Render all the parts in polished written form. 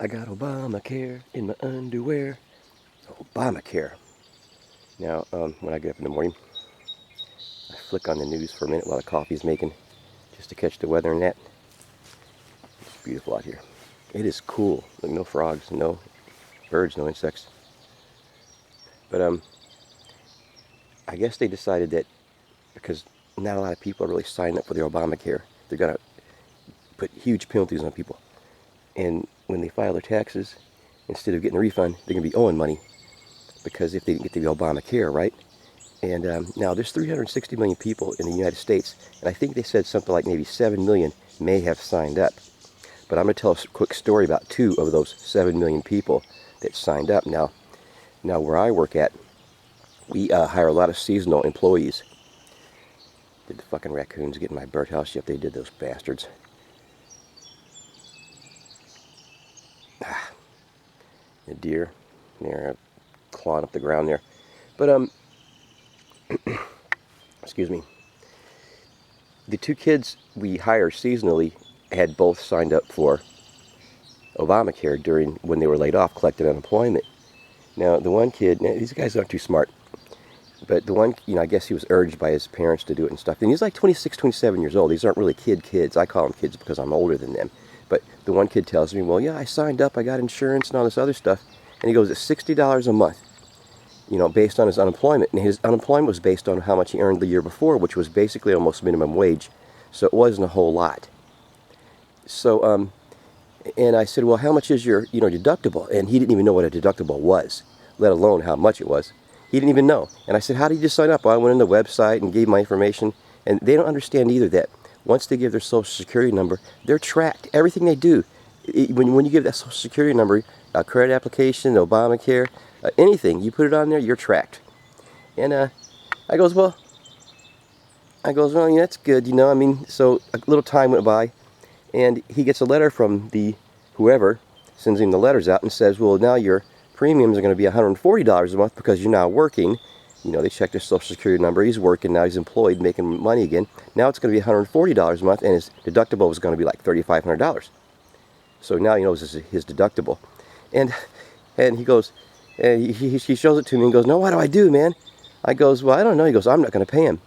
I got Obamacare in my underwear. Obamacare. Now, when I get up in the morning, I flick on the news for a minute while the coffee's making, just to catch the weather and that. It's beautiful out here. It is cool. Look, no frogs, no birds, no insects. But I guess they decided that because not a lot of people are really signing up for the Obamacare, they're gonna put huge penalties on people. And when they file their taxes, instead of getting a refund, they're gonna be owing money because if they didn't get the Obamacare, right? And now there's 360 million people in the United States, and I think they said something like maybe 7 million may have signed up. But I'm going to tell a quick story about 2 of those 7 million people that signed up. Now where I work at, we hire a lot of seasonal employees. Did the fucking raccoons get in my birdhouse? Yep, they did, those bastards. The deer, they're clawing up the ground there. But excuse me. The 2 kids we hire seasonally had both signed up for Obamacare during when they were laid off, collected unemployment. Now the one kid, these guys aren't too smart, but the one, I guess he was urged by his parents to do it and stuff. And he's like 26, 27 years old. These aren't really kids. I call them kids because I'm older than them. But the one kid tells me, well, yeah, I signed up, I got insurance and all this other stuff. And he goes, it's $60 a month, based on his unemployment. And his unemployment was based on how much he earned the year before, which was basically almost minimum wage. So it wasn't a whole lot. So, and I said, well, how much is your, deductible? And he didn't even know what a deductible was, let alone how much it was. He didn't even know. And I said, how did you sign up? Well, I went on the website and gave my information. And they don't understand either that once they give their social security number, they're tracked. Everything they do, when you give that social security number, a credit application, Obamacare, anything, you put it on there, you're tracked. And I goes, well, yeah, that's good, So a little time went by, and he gets a letter from whoever sends him the letters out and says, well, now your premiums are going to be $140 a month because you're now working. They checked his social security number. He's working now. He's employed, making money again. Now it's going to be $140 a month, and his deductible was going to be like $3,500. So now he knows his deductible. And he goes, and he shows it to me and goes, no, what do I do, man? I goes, well, I don't know. He goes, I'm not going to pay him.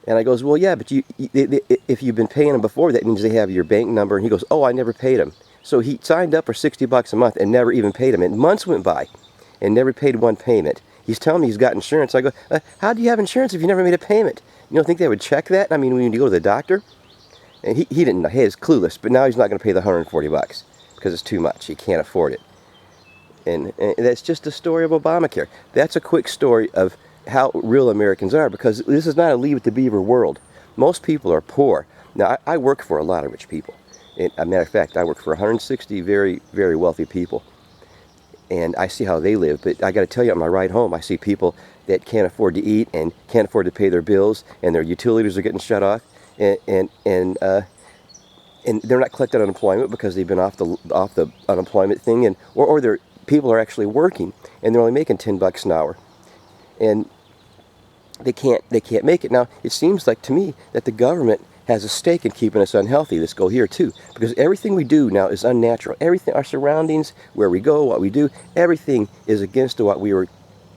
And I goes, well, yeah, but if you've been paying him before, that means they have your bank number. And he goes, oh, I never paid him. So he signed up for $60 a month and never even paid him. And months went by and never paid one payment. He's telling me he's got insurance. I go, how do you have insurance if you never made a payment? You don't think they would check that? I mean, when you go to the doctor? And he didn't know. He was clueless. But now he's not going to pay the $140 because it's too much. He can't afford it. And that's just the story of Obamacare. That's a quick story of how real Americans are, because this is not a Leave It to Beaver world. Most people are poor. Now, I work for a lot of rich people. As a matter of fact, I work for 160 very, very wealthy people. And I see how they live. But I got to tell you, on my ride home, I see people that can't afford to eat and can't afford to pay their bills, and their utilities are getting shut off, and they're not collecting unemployment because they've been off the unemployment thing, or their people are actually working and they're only making $10 an hour, and they can't make it. Now, it seems like to me that the government has a stake in keeping us unhealthy. Let's go here too, because everything we do now is unnatural. Everything, our surroundings, where we go, what we do, everything is against what we were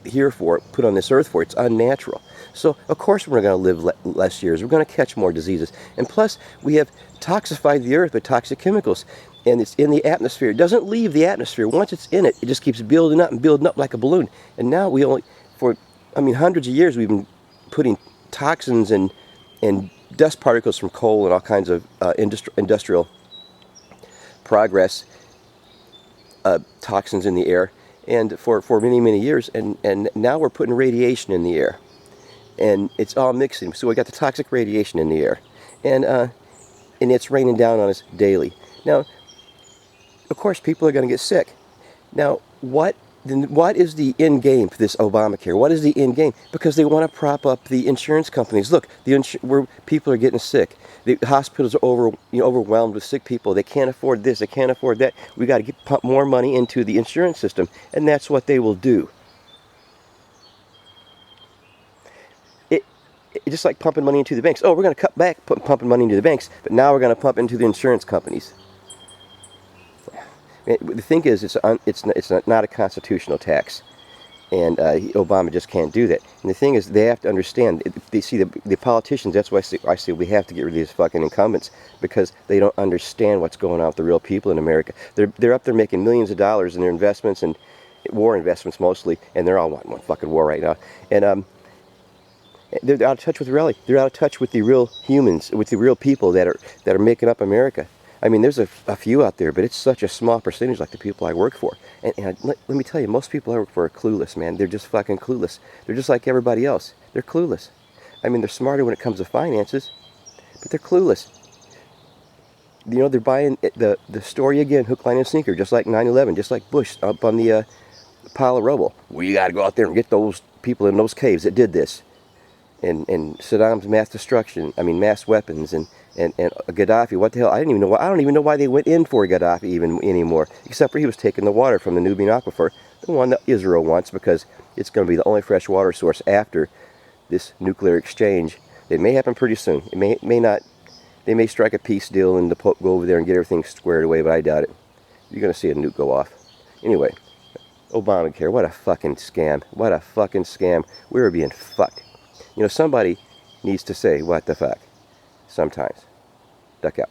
here for, put on this earth for. It's unnatural. So of course we're going to live less years. We're going to catch more diseases, and plus we have toxified the earth with toxic chemicals, and it's in the atmosphere. It doesn't leave the atmosphere. Once it's in it, it just keeps building up and building up like a balloon. And now we only, for hundreds of years, we've been putting toxins and dust particles from coal and all kinds of industrial progress toxins in the air, and for many, many years, and now we're putting radiation in the air, and it's all mixing. So we got the toxic radiation in the air, and it's raining down on us daily. Now, of course, people are going to get sick. Now, what is the end game for this Obamacare? What is the end game? Because they want to prop up the insurance companies. Look, where people are getting sick. The hospitals are overwhelmed with sick people. They can't afford this. They can't afford that. We got to pump more money into the insurance system, and that's what they will do. It's just like pumping money into the banks. Oh, we're going to cut back pumping money into the banks, but now we're going to pump into the insurance companies. The thing is, it's not a constitutional tax. And Obama just can't do that. And the thing is, they have to understand. They see the politicians. That's why I say we have to get rid of these fucking incumbents, because they don't understand what's going on with the real people in America. They're up there making millions of dollars in their investments, and war investments mostly, and they're all wanting one fucking war right now. And they're out of touch with reality. They're out of touch with the real humans, with the real people that are making up America. I mean, there's a few out there, but it's such a small percentage, like the people I work for. And let me tell you, most people I work for are clueless, man. They're just fucking clueless. They're just like everybody else. They're clueless. I mean, they're smarter when it comes to finances, but they're clueless. You know, they're buying the story again, hook, line, and sinker, just like 9/11, just like Bush up on the pile of rubble. We got to go out there and get those people in those caves that did this. And Saddam's mass destruction, I mean mass weapons, and Gaddafi, what the hell? I don't even know why they went in for Gaddafi even anymore, except for he was taking the water from the Nubian aquifer, the one that Israel wants, because it's going to be the only fresh water source after this nuclear exchange. It may happen pretty soon. It may not. They may strike a peace deal and the Pope go over there and get everything squared away, but I doubt it. You're going to see a nuke go off. Anyway, Obamacare, what a fucking scam. What a fucking scam. We were being fucked. You know, somebody needs to say, what the fuck? Sometimes. Duck out.